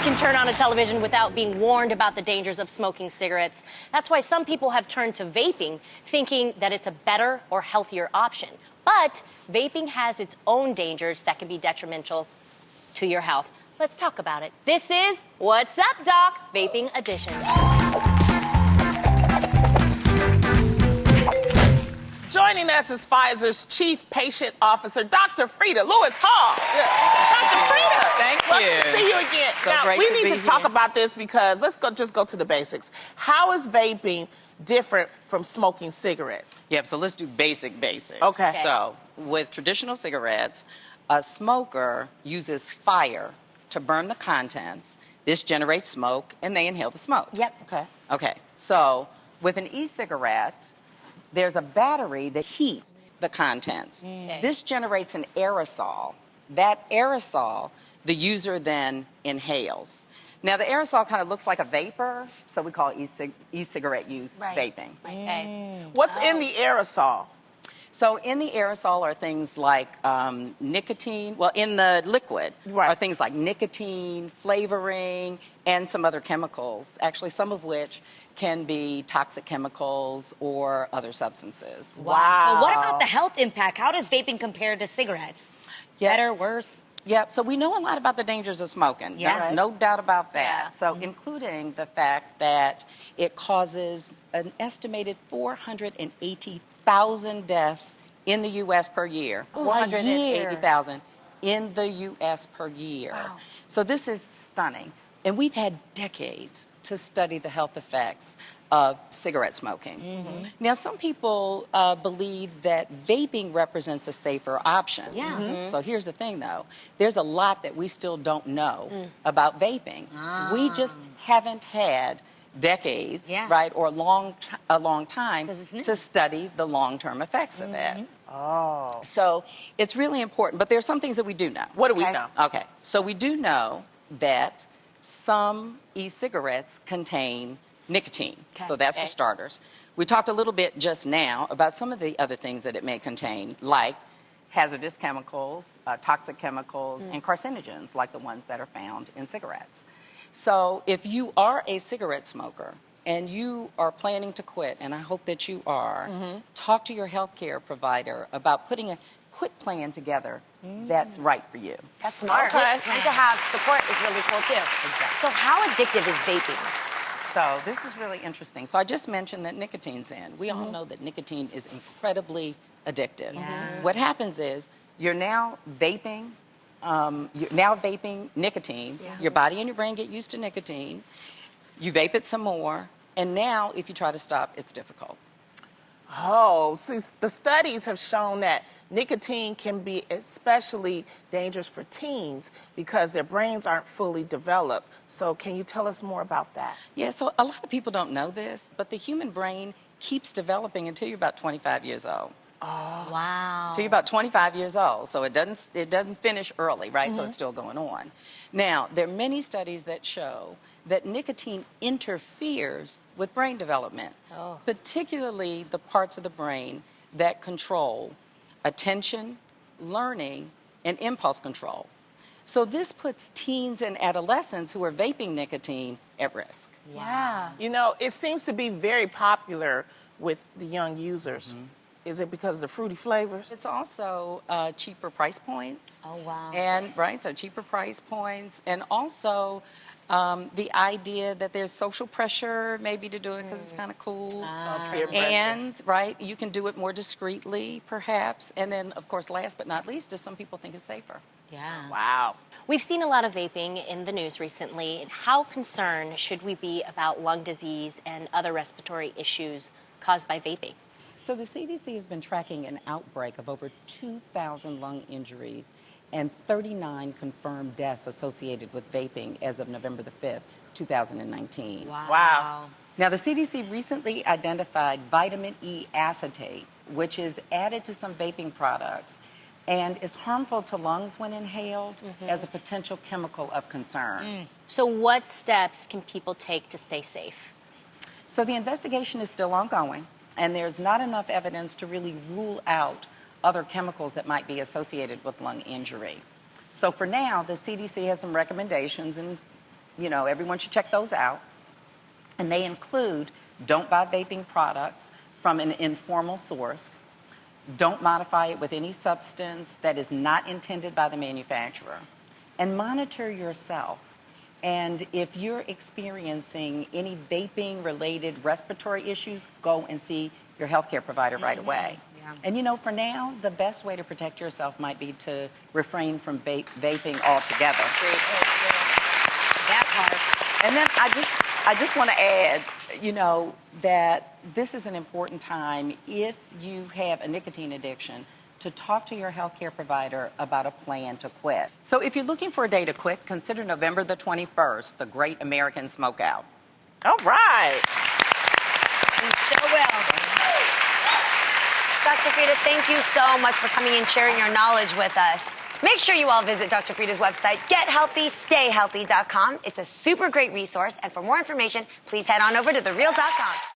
can turn on a television without being warned about the dangers of smoking cigarettes. That's why some people have turned to vaping, thinking that it's a better or healthier option. But vaping has its own dangers that can be detrimental to your health. Let's talk about it. This is What's Up, Doc? Vaping Edition. Joining us is Pfizer's Chief Patient Officer, Dr. Freda Lewis Hall. Dr. Freda, thank you. Welcome to see you again. So now, great we to need be to talk here. about this because let's just go to the basics. How is vaping different from smoking cigarettes? Yep, so let's do basics. Okay. So, with traditional cigarettes, a smoker uses fire to burn the contents. This generates smoke, and they inhale the smoke. Yep. Okay. Okay, so with an e-cigarette, there's a battery that heats the contents. Okay. This generates an aerosol. That aerosol, the user then inhales. Now, the aerosol kind of looks like a vapor, so we call e-cigarette use vaping. Okay. What's in the aerosol? So in the aerosol are things like nicotine. Well, in the liquid are things like nicotine, flavoring, and some other chemicals, actually some of which can be toxic chemicals or other substances. Wow. So what about the health impact? How does vaping compare to cigarettes? Yes. Better, worse? Yep, so we know a lot about the dangers of smoking. Yeah. No doubt about that. Yeah. So including the fact that it causes an estimated 480,000 deaths in the U.S. per year. 480,000 in the U.S. per year. Wow. So this is stunning. And we've had decades to study the health effects of cigarette smoking. Mm-hmm. Now, some people believe that vaping represents a safer option. Yeah. Mm-hmm. So here's the thing, though. There's a lot that we still don't know about vaping. We just haven't had decades, right, or a long time 'Cause it's new. to study the long-term effects of it. Oh. So it's really important, but there are some things that we do know. What do we okay? know? Okay, so we do know that some e-cigarettes contain nicotine. Okay. So that's for starters. We talked a little bit just now about some of the other things that it may contain, like hazardous chemicals, toxic chemicals, and carcinogens, like the ones that are found in cigarettes. So if you are a cigarette smoker and you are planning to quit, and I hope that you are, talk to your healthcare provider about putting a quit plan together that's right for you. That's smart. Okay. And to have support is really cool, too. So how addictive is vaping? So this is really interesting. So I just mentioned that nicotine's in. We all know that nicotine is incredibly addictive. What happens is you're now vaping nicotine. Your body and your brain get used to nicotine. You vape it some more, and now if you try to stop, it's difficult. Oh, see, the studies have shown that nicotine can be especially dangerous for teens because their brains aren't fully developed. So can you tell us more about that? Yeah, so a lot of people don't know this, but the human brain keeps developing until you're about 25 years old. Wow. Until you're about 25 years old, so it doesn't finish early, right? So it's still going on. Now, there are many studies that show that nicotine interferes with brain development, particularly the parts of the brain that control attention, learning, and impulse control. So this puts teens and adolescents who are vaping nicotine at risk. Yeah. You know, it seems to be very popular with the young users. Is it because of the fruity flavors? It's also cheaper price points. Oh, wow. And, so cheaper price points. And also the idea that there's social pressure maybe to do it because it's kind of cool. Peer pressure. And, you can do it more discreetly, perhaps. And then, of course, last but not least, is some people think it's safer. Yeah. Wow. We've seen a lot of vaping in the news recently. How concerned should we be about lung disease and other respiratory issues caused by vaping? So the CDC has been tracking an outbreak of over 2,000 lung injuries and 39 confirmed deaths associated with vaping as of November the 5th, 2019. Wow. Now, the CDC recently identified vitamin E acetate, which is added to some vaping products and is harmful to lungs when inhaled as a potential chemical of concern. So what steps can people take to stay safe? So the investigation is still ongoing, and there's not enough evidence to really rule out other chemicals that might be associated with lung injury. So for now, the CDC has some recommendations, and everyone should check those out. And they include: don't buy vaping products from an informal source. Don't modify it with any substance that is not intended by the manufacturer. And monitor yourself. And if you're experiencing any vaping-related respiratory issues, go and see your healthcare provider right away. Yeah. And for now, the best way to protect yourself might be to refrain from vaping altogether. That part. And then I just want to add, that this is an important time if you have a nicotine addiction to talk to your healthcare provider about a plan to quit. So if you're looking for a day to quit, consider November the 21st, the Great American Smokeout. All right. We sure will. Dr. Freda, thank you so much for coming and sharing your knowledge with us. Make sure you all visit Dr. Freda's website, gethealthystayhealthy.com. It's a super great resource, and for more information, please head on over to thereal.com.